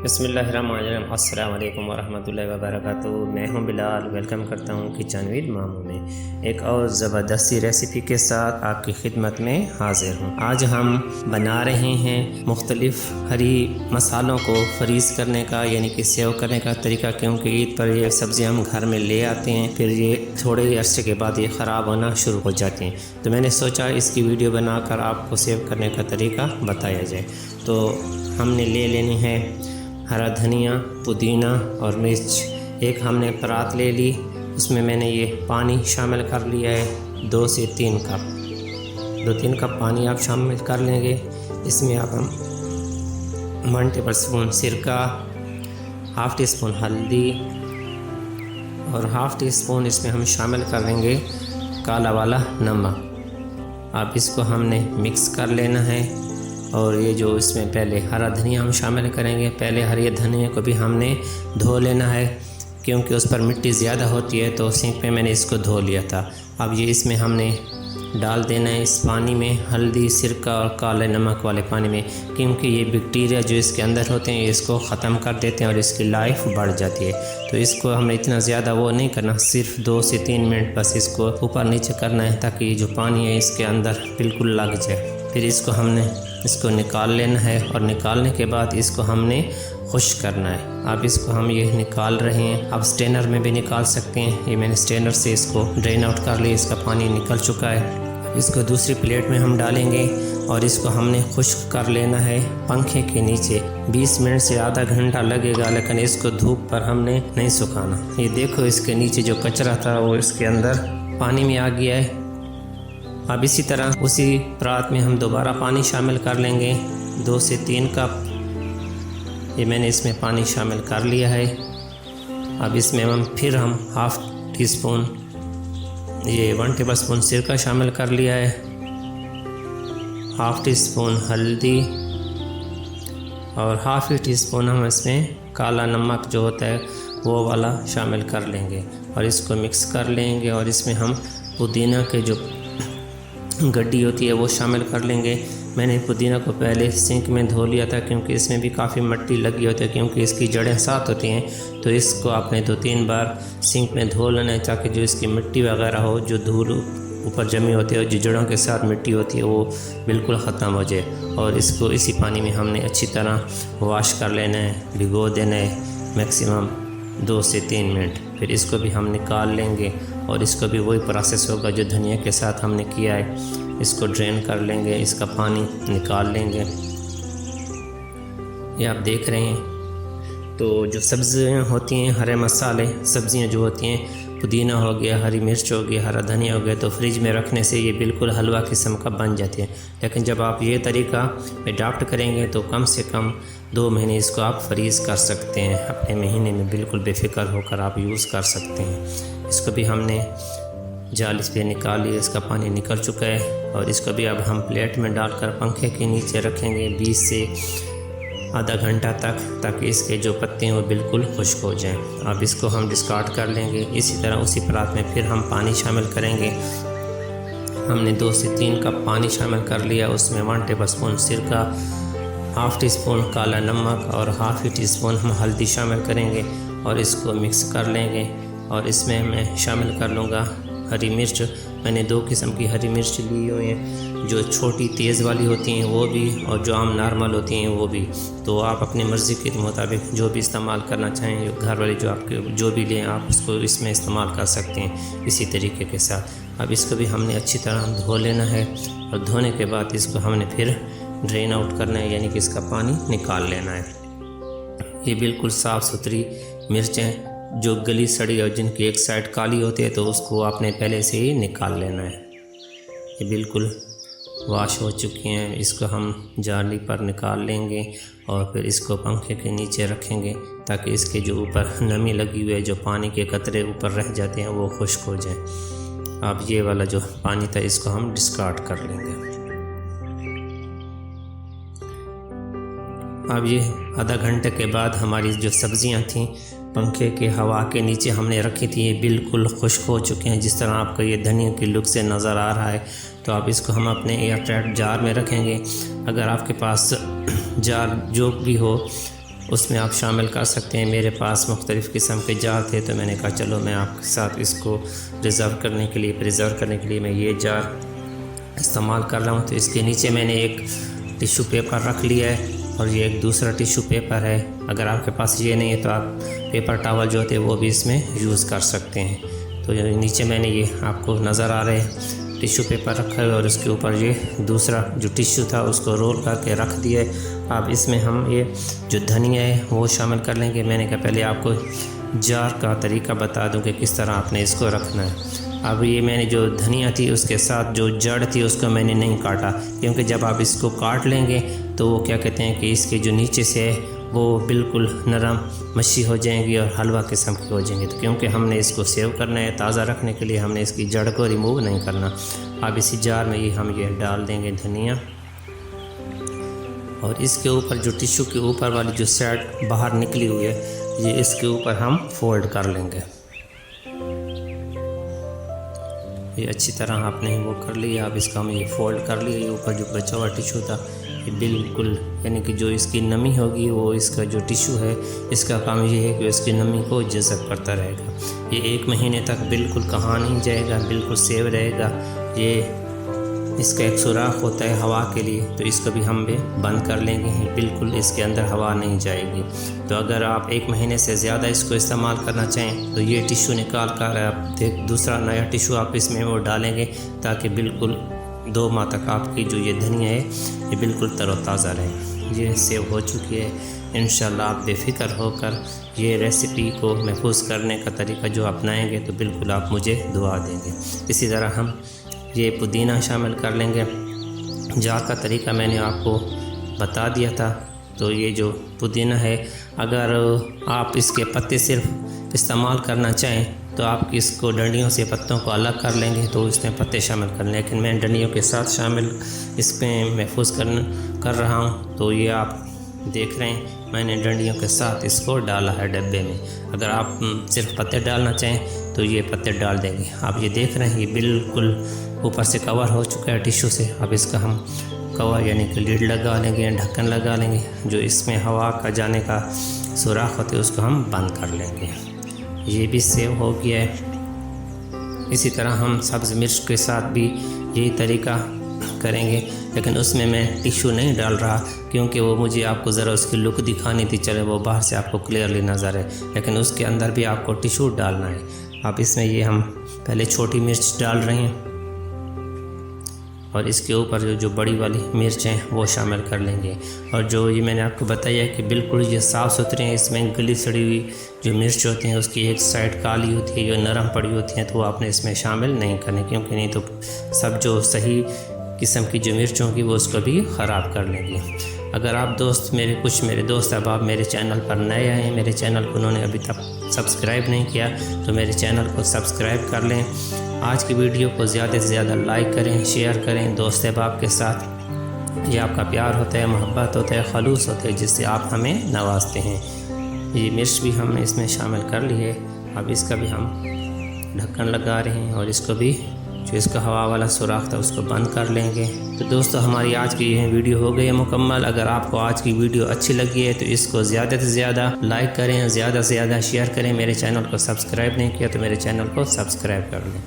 बिस्मिल्लाहिर्रहमानिर्रहीम। अस्सलाम वालेकुम वरहमतुल्लाहि वबरकातुहू। मैं हूं बिलाल, वेलकम करता हूं किचन विद मामू में एक और ज़बरदस्ती रेसिपी के साथ आपकी खिदमत में हाजिर हूं। आज हम बना रहे हैं मुख्तलिफ़ हरी मसालों को फ्रीज़ करने का यानी कि सेव करने का तरीका, क्योंकि ईद पर ये सब्ज़ी हम घर में ले आते हैं, फिर ये थोड़े अरसे के बाद ये ख़राब होना शुरू हो जाती हैं। तो मैंने सोचा इसकी वीडियो बनाकर आपको सेव करने का तरीका बताया जाए। तो हमने ले लेनी है हरा धनिया, पुदीना और मिर्च। एक हमने परात ले ली, उसमें मैंने ये पानी शामिल कर लिया है 2 से 3 कप। 2-3 कप पानी आप शामिल कर लेंगे। इसमें अब हम 1 टेबल स्पून सिरका, हाफ़ टी स्पून हल्दी और हाफ़ टी स्पून इसमें हम शामिल कर लेंगे काला वाला नमक। अब इसको हमने मिक्स कर लेना है। और ये जो इसमें पहले हरा धनिया हम शामिल करेंगे, पहले हरी धनिया को भी हमने धो लेना है, क्योंकि उस पर मिट्टी ज़्यादा होती है, तो सिंक पे मैंने इसको धो लिया था। अब ये इसमें हमने डाल देना है इस पानी में, हल्दी, सिरका और काले नमक वाले पानी में, क्योंकि ये बैक्टीरिया जो इसके अंदर होते हैं इसको ख़त्म कर देते हैं और इसकी लाइफ बढ़ जाती है। तो इसको हमें इतना ज़्यादा वो नहीं करना, सिर्फ 2 से 3 मिनट बस इसको ऊपर नीचे करना है, ताकि ये जो पानी है इसके अंदर बिल्कुल लग जाए। फिर इसको हमने निकाल लेना है और निकालने के बाद इसको हमने खुश्क करना है। अब इसको हम ये निकाल रहे हैं, आप स्ट्रेनर में भी निकाल सकते हैं। ये मैंने स्ट्रेनर से इसको ड्रेन आउट कर लिया, इसका पानी निकल चुका है। अब इसको दूसरी प्लेट में हम डालेंगे और इसको हमने खुश्क कर लेना है पंखे के नीचे। 20 मिनट से आधा घंटा लगेगा, लेकिन इसको धूप पर हमने नहीं सुखाना। ये देखो इसके नीचे जो कचरा था वो इसके अंदर पानी में आ गया है। अब इसी तरह उसी परात में हम दोबारा पानी शामिल कर लेंगे 2 से 3 कप। ये मैंने इसमें पानी शामिल कर लिया है। अब इसमें हम हाफ़ टी स्पून ये 1 टेबल स्पून सिरका शामिल कर लिया है, हाफ़ टी स्पून हल्दी और हाफ़ टी स्पून हम इसमें काला नमक जो होता है वो वाला शामिल कर लेंगे और इसको मिक्स कर लेंगे। और इसमें हम पुदीना के जो गड्डी होती है वो शामिल कर लेंगे। मैंने पुदीना को पहले सिंक में धो लिया था, क्योंकि इसमें भी काफ़ी मिट्टी लगी होती है, क्योंकि इसकी जड़ें साथ होती हैं। तो इसको आपने 2-3 बार सिंक में धो लेना है, ताकि जो इसकी मिट्टी वगैरह हो, जो धूल ऊपर जमी होती है और जो जड़ों के साथ मिट्टी होती है वो बिल्कुल ख़त्म हो जाए। और इसको इसी पानी में हमने अच्छी तरह वॉश कर लेना है, भिगो देना है मैक्सिमम 2 से 3 मिनट। फिर इसको भी हम निकाल लेंगे और इसको भी वही प्रोसेस होगा जो धनिया के साथ हमने किया है। इसको ड्रेन कर लेंगे, इसका पानी निकाल लेंगे। ये आप देख रहे हैं। तो जो सब्ज़ियाँ होती हैं, हरे मसाले सब्ज़ियाँ जो होती हैं, पुदीना हो गया, हरी मिर्च हो गया, हरा धनिया हो गया, तो फ्रिज में रखने से ये बिल्कुल हलवा किस्म का बन जाती है। लेकिन जब आप ये तरीका अडॉप्ट करेंगे तो कम से कम 2 महीने इसको आप फ्रीज़ कर सकते हैं। अपने महीने में बिल्कुल बेफिक्र होकर आप यूज़ कर सकते हैं। इसको भी हमने जाल इस पर निकाल लिया, इसका पानी निकल चुका है। और इसको भी अब हम प्लेट में डालकर पंखे के नीचे रखेंगे 20 से आधा घंटा तक, ताकि इसके जो पत्ते हैं वो बिल्कुल खुश्क हो जाएं। अब इसको हम डिस्कार्ड कर लेंगे। इसी तरह उसी परात में फिर हम पानी शामिल करेंगे। हमने 2 से 3 कप पानी शामिल कर लिया। उसमें 1 टेबल स्पून सिरका, हाफ़ टी स्पून काला नमक और हाफ़ टी स्पून हम हल्दी शामिल करेंगे और इसको मिक्स कर लेंगे। और इसमें मैं शामिल कर लूँगा हरी मिर्च। मैंने 2 किस्म की हरी मिर्च ली हुई हैं, जो छोटी तेज़ वाली होती हैं वो भी, और जो आम नॉर्मल होती हैं वो भी। तो आप अपनी मर्ज़ी के मुताबिक जो भी इस्तेमाल करना चाहें, घर वाले जो आपके जो भी लें आप उसको इसमें इस्तेमाल कर सकते हैं इसी तरीके के साथ। अब इसको भी हमने अच्छी तरह धो लेना है और धोने के बाद इसको हमने फिर ड्रेन आउट करना है, यानी कि इसका पानी निकाल लेना है। ये बिल्कुल साफ़ सुथरी मिर्चें जो गली सड़ी और जिनकी एक साइड काली होती है, तो उसको आपने पहले से ही निकाल लेना है। ये बिल्कुल वॉश हो चुकी हैं। इसको हम जाली पर निकाल लेंगे और फिर इसको पंखे के नीचे रखेंगे, ताकि इसके जो ऊपर नमी लगी हुई है, जो पानी के कतरे ऊपर रह जाते हैं, वो खुश्क हो जाए। अब ये वाला जो पानी था इसको हम डिस्कार्ड कर लेंगे। अब ये आधा घंटे के बाद हमारी जो सब्ज़ियां थीं पंखे के हवा के नीचे हमने रखी थी, ये बिल्कुल खुश्क हो चुके हैं। जिस तरह आपको ये धनिया की लुक से नज़र आ रहा है। तो आप इसको हम अपने एयर टाइट जार में रखेंगे। अगर आपके पास जार जो भी हो उसमें आप शामिल कर सकते हैं। मेरे पास मुख्तलिफ़ किस्म के जार थे तो मैंने कहा चलो मैं आपके साथ इसको प्रिज़र्व करने के लिए मैं ये जार इस्तेमाल कर रहा हूँ। तो इसके नीचे मैंने एक टिश्यू पेपर रख लिया है और ये एक दूसरा टिश्यू पेपर है। अगर आपके पास ये नहीं है तो आप पेपर टॉवल जो होते हैं वो भी इसमें यूज़ कर सकते हैं। तो नीचे मैंने ये आपको नज़र आ रहे हैं टिश्यू पेपर रखा है और उसके ऊपर ये दूसरा जो टिश्यू था उसको रोल करके रख दिया है। अब इसमें हम ये जो धनिया है वो शामिल कर लेंगे। मैंने कहा पहले आपको जार का तरीका बता दूं कि किस तरह आपने इसको रखना है। अब ये मैंने जो धनिया थी उसके साथ जो जड़ थी उसको मैंने नहीं काटा, क्योंकि जब आप इसको काट लेंगे तो वो क्या कहते हैं कि इसके जो नीचे से है वो बिल्कुल नरम मच्छी हो जाएंगी और हलवा किस्म की हो जाएंगी। तो क्योंकि हमने इसको सेव करना है ताज़ा रखने के लिए, हमने इसकी जड़ को रिमूव नहीं करना। अब इसी जार में हम ये डाल देंगे धनिया और इसके ऊपर जो टिश्यू के ऊपर वाली जो साइड बाहर निकली हुई है ये इसके ऊपर हम फोल्ड कर लेंगे। ये अच्छी तरह आपने वो कर लिया। अब इसका हम ये फोल्ड कर लिया। ये ऊपर जो बचा हुआ टिश्यू था ये बिल्कुल यानी कि जो इसकी नमी होगी वो इसका जो टिश्यू है इसका काम ये है कि इसकी नमी को जज़ब करता रहेगा। ये 1 महीने तक बिल्कुल कहाँ नहीं जाएगा, बिल्कुल सेव रहेगा। ये इसका एक सुराख होता है हवा के लिए, तो इसको भी हम भी बंद कर लेंगे। बिल्कुल इसके अंदर हवा नहीं जाएगी। तो अगर आप 1 महीने से ज़्यादा इसको इस्तेमाल करना चाहें तो ये टिश्यू निकाल कर आप दूसरा नया टिश्यू आप इसमें वो डालेंगे ताकि बिल्कुल 2 माह तक आपकी जो ये धनिया है ये बिल्कुल तरोताज़ा रहे। ये सेव हो चुकी है। इंशाल्लाह आप बेफ़िक्र होकर ये रेसिपी को महफूज करने का तरीका जो अपनाएंगे तो बिल्कुल आप मुझे दुआ देंगे। इसी तरह हम ये पुदीना शामिल कर लेंगे। जार का तरीका मैंने आपको बता दिया था। तो ये जो पुदीना है अगर आप इसके पत्ते सिर्फ इस्तेमाल करना चाहें तो आप इसको डंडियों से पत्तों को अलग कर लेंगे तो इसमें पत्ते शामिल कर लें, लेकिन मैं डंडियों के साथ शामिल इसमें महफूज कर रहा हूँ। तो ये आप देख रहे हैं मैंने डंडियों के साथ इसको डाला है डब्बे में। अगर आप सिर्फ पत्ते डालना चाहें तो ये पत्ते डाल देंगे। आप ये देख रहे हैं ये बिल्कुल ऊपर से कवर हो चुका है टिश्यू से। अब इसका हम कवर यानी कि लिड लगा लेंगे, ढक्कन लगा लेंगे। जो इसमें हवा का जाने का सुराख होता है उसको हम बंद कर लेंगे। ये भी सेव हो गया है। इसी तरह हम सब्ज़ मिर्च के साथ भी यही तरीका करेंगे, लेकिन उसमें मैं टिश्यू नहीं डाल रहा क्योंकि वो मुझे आपको ज़रा उसकी लुक दिखानी थी। चले वो बाहर से आपको क्लियरली नज़र है, लेकिन उसके अंदर भी आपको टिश्यू डालना है। अब इसमें ये हम पहले छोटी मिर्च डाल रहे हैं और इसके ऊपर जो बड़ी वाली मिर्च हैं वो शामिल कर लेंगे। और जो ये मैंने आपको बताया कि बिल्कुल ये साफ़ सुथरे हैं, इसमें गली सड़ी हुई जो मिर्च होती हैं उसकी एक साइड काली होती है, जो नरम पड़ी होती हैं तो वो आपने इसमें शामिल नहीं करनी, क्योंकि नहीं तो सब जो सही किस्म की जो मिर्च होंगी वो उसको भी ख़राब कर लेंगी। अगर आप मेरे दोस्त अहबाब मेरे चैनल पर नए आए हैं, मेरे चैनल को उन्होंने अभी तक सब्सक्राइब नहीं किया तो मेरे चैनल को सब्सक्राइब कर लें। आज की वीडियो को ज़्यादा से ज़्यादा लाइक करें, शेयर करें दोस्त अहबाब के साथ। ये आपका प्यार होता है, मोहब्बत होता है, खलूस होता है जिससे आप हमें नवाजते हैं। ये मिर्च भी हमने इसमें शामिल कर ली है। अब इसका भी हम ढक्कन लगा रहे हैं और इसको भी जो इसका हवा वाला सुराख था उसको बंद कर लेंगे। तो दोस्तों हमारी आज की यह वीडियो हो गई है मुकम्मल। अगर आपको आज की वीडियो अच्छी लगी है तो इसको ज़्यादा से ज़्यादा लाइक करें, ज़्यादा से ज़्यादा शेयर करें। मेरे चैनल को सब्सक्राइब नहीं किया तो मेरे चैनल को सब्सक्राइब कर लें।